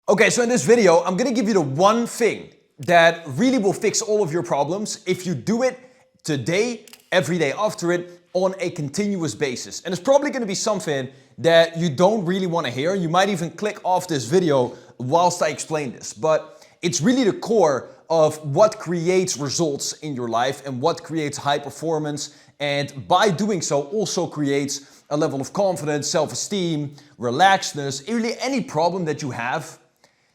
Okay, so in this video, I'm gonna give you the one thing that really will fix all of your problems if you do it today, every day after it, on a continuous basis. And it's probably gonna be something that you don't really wanna hear. You might even click off this video whilst I explain this, but it's really the core of what creates results in your life and what creates high performance, and by doing so also creates a level of confidence, self-esteem, relaxedness. Really any problem that you have,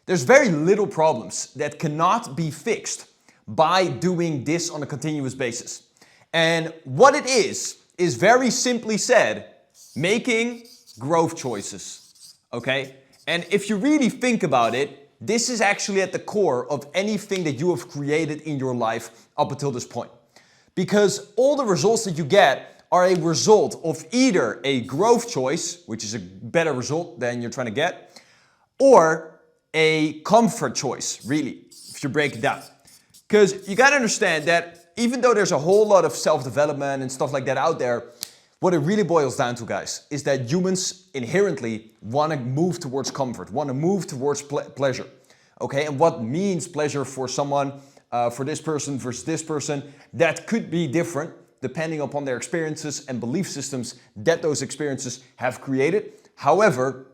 there's very little problems that cannot be fixed by doing this on a continuous basis. And what it is very simply said, making growth choices, okay? And if you really think about it, this is actually at the core of anything that you have created in your life up until this point. Because all the results that you get are a result of either a growth choice, which is a better result than you're trying to get, or a comfort choice, really, if you break it down. Because you gotta understand that even though there's a whole lot of self-development and stuff like that out there, what it really boils down to, guys, is that humans inherently want to move towards comfort, want to move towards pleasure. Okay, and what means pleasure for someone, for this person versus this person, that could be different depending upon their experiences and belief systems that those experiences have created. However,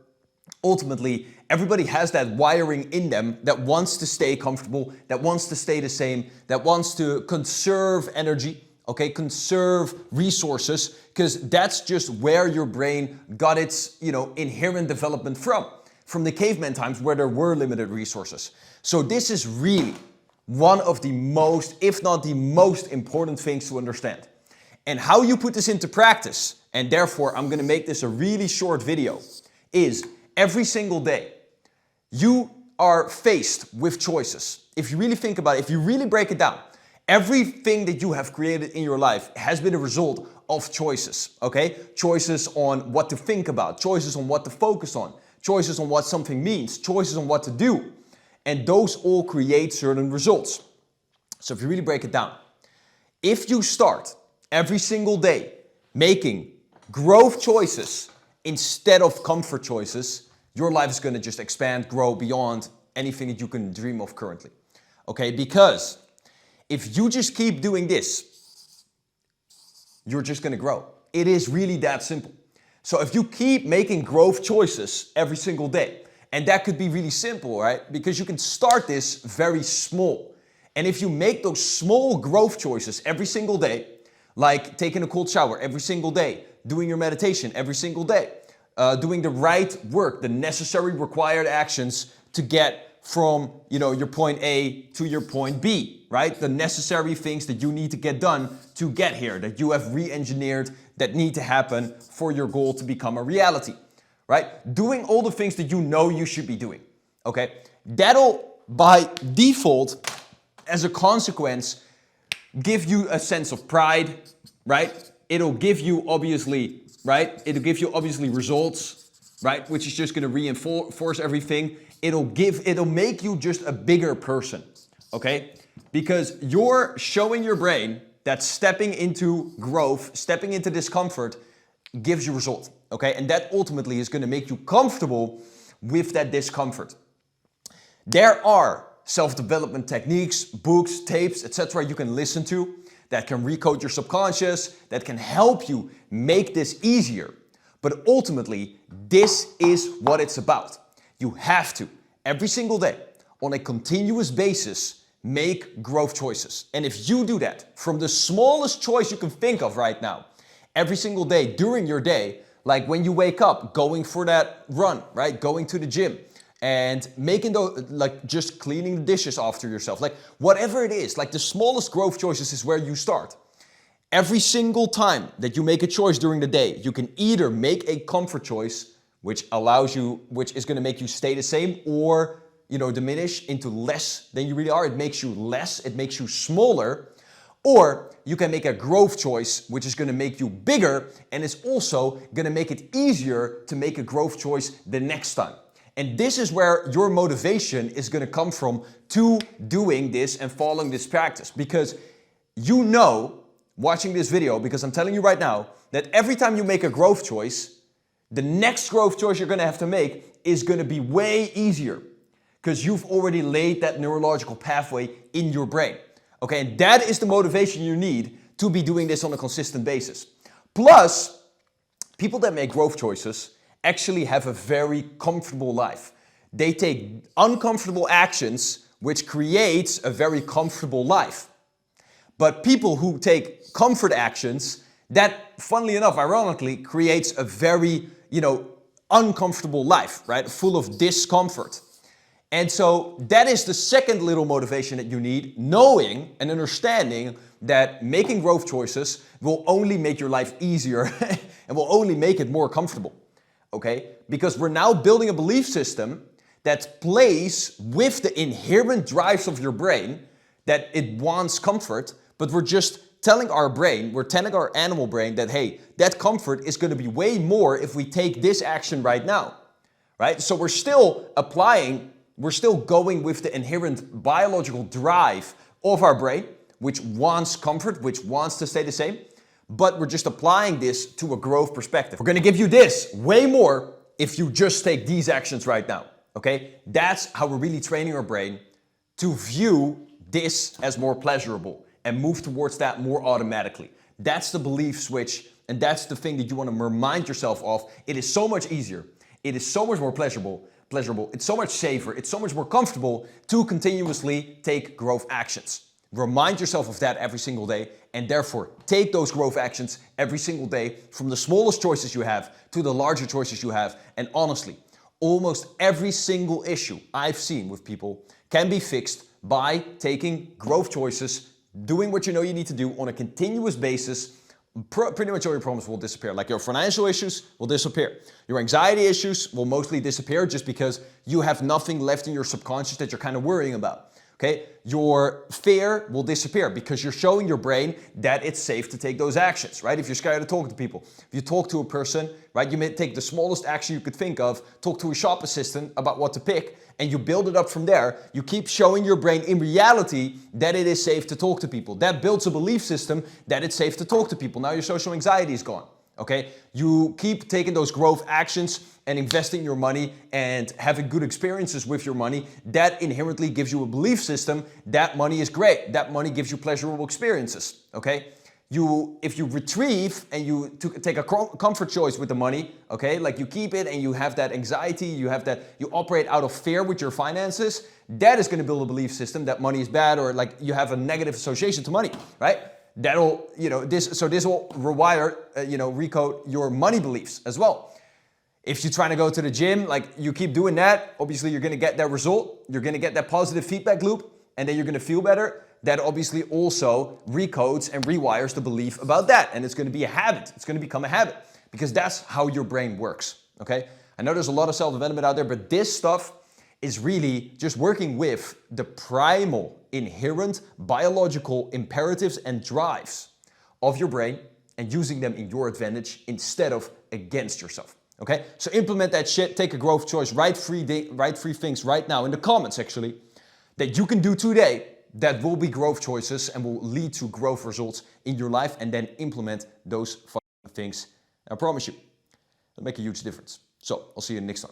ultimately, everybody has that wiring in them that wants to stay comfortable, that wants to stay the same, that wants to conserve energy, okay, conserve resources, because that's just where your brain got its, inherent development from the caveman times where there were limited resources. So this is really one of the most, if not the most important things to understand. And how you put this into practice, and therefore I'm gonna make this a really short video, is every single day, you are faced with choices. If you really think about it, if you really break it down, everything that you have created in your life has been a result of choices, okay? Choices on what to think about, choices on what to focus on, choices on what something means, choices on what to do. And those all create certain results. So if you really break it down, if you start every single day making growth choices instead of comfort choices, your life is going to just expand, grow beyond anything that you can dream of currently. Okay, because if you just keep doing this, you're just going to grow. It is really that simple. So if you keep making growth choices every single day, and that could be really simple, right? Because you can start this very small. And if you make those small growth choices every single day, like taking a cold shower every single day, doing your meditation every single day, doing the right work, the necessary required actions to get from your point A to your point B, right? The necessary things that you need to get done to get here, that you have re-engineered, that need to happen for your goal to become a reality, right? Doing all the things that you know you should be doing, okay? That'll, by default, as a consequence, give you a sense of pride, right? It'll give you obviously, right? It'll give you obviously results, right? Which is just going to reinforce everything. It'll make you just a bigger person, okay? Because you're showing your brain that stepping into growth, stepping into discomfort gives you results, okay? And that ultimately is going to make you comfortable with that discomfort. There are self-development techniques, books, tapes, etc. you can listen to that can recode your subconscious, that can help you make this easier. But ultimately, this is what it's about. You have to, every single day, on a continuous basis, make growth choices. And if you do that from the smallest choice you can think of right now, every single day during your day, like when you wake up, going for that run, right? Going to the gym, and making those, like just cleaning the dishes after yourself, like whatever it is, like the smallest growth choices is where you start. Every single time that you make a choice during the day, you can either make a comfort choice, which is going to make you stay the same, or diminish into less than you really are. It makes you less, it makes you smaller. Or you can make a growth choice, which is going to make you bigger, and it's also going to make it easier to make a growth choice the next time. And this is where your motivation is going to come from to doing this and following this practice. Because watching this video, because I'm telling you right now that every time you make a growth choice, the next growth choice you're going to have to make is going to be way easier. because you've already laid that neurological pathway in your brain. Okay, and that is the motivation you need to be doing this on a consistent basis. Plus, people that make growth choices actually have a very comfortable life. They take uncomfortable actions, which creates a very comfortable life. But people who take comfort actions, that, funnily enough, ironically, creates a very, uncomfortable life, right? Full of discomfort. And so that is the second little motivation that you need, knowing and understanding that making growth choices will only make your life easier and will only make it more comfortable, okay? Because we're now building a belief system that plays with the inherent drives of your brain, that it wants comfort, but we're just telling our brain, we're telling our animal brain that, hey, that comfort is going to be way more if we take this action right now, right? So we're still going with the inherent biological drive of our brain, which wants comfort, which wants to stay the same, but we're just applying this to a growth perspective. We're going to give you this way more if you just take these actions right now, okay? That's how we're really training our brain to view this as more pleasurable and move towards that more automatically. That's the belief switch, and that's the thing that you want to remind yourself of. It is so much easier. It is so much more pleasurable. It's so much safer. It's so much more comfortable to continuously take growth actions. Remind yourself of that every single day, and therefore take those growth actions every single day, from the smallest choices you have to the larger choices you have. And honestly, almost every single issue I've seen with people can be fixed by taking growth choices, doing what you know you need to do on a continuous basis. Pretty much all your problems will disappear. Like your financial issues will disappear. Your anxiety issues will mostly disappear just because you have nothing left in your subconscious that you're kind of worrying about. Okay? Your fear will disappear because you're showing your brain that it's safe to take those actions, right? If you're scared to talk to people, if you talk to a person, right, you may take the smallest action you could think of, talk to a shop assistant about what to pick, and you build it up from there. You keep showing your brain in reality that it is safe to talk to people. That builds a belief system that it's safe to talk to people. Now your social anxiety is gone. Okay? You keep taking those growth actions and investing your money and having good experiences with your money. That inherently gives you a belief system that money is great. That money gives you pleasurable experiences. Okay? If you retrieve and you take a comfort choice with the money, okay, like you keep it and you have that anxiety, you operate out of fear with your finances, that is going to build a belief system that money is bad, or like you have a negative association to money, right? That'll, this will rewire, recode your money beliefs as well. If you're trying to go to the gym, like you keep doing that, obviously you're going to get that result. You're going to get that positive feedback loop, and then you're going to feel better. That obviously also recodes and rewires the belief about that. And it's going to be a habit. It's going to become a habit because that's how your brain works. Okay? I know there's a lot of self-development out there, but this stuff is really just working with the primal, inherent biological imperatives and drives of your brain and using them in your advantage instead of against yourself. Okay? So implement that shit. Take a growth choice. Write three things right now in the comments, actually, that you can do today that will be growth choices and will lead to growth results in your life, and then implement those things. I promise you, it'll make a huge difference. So I'll see you next time.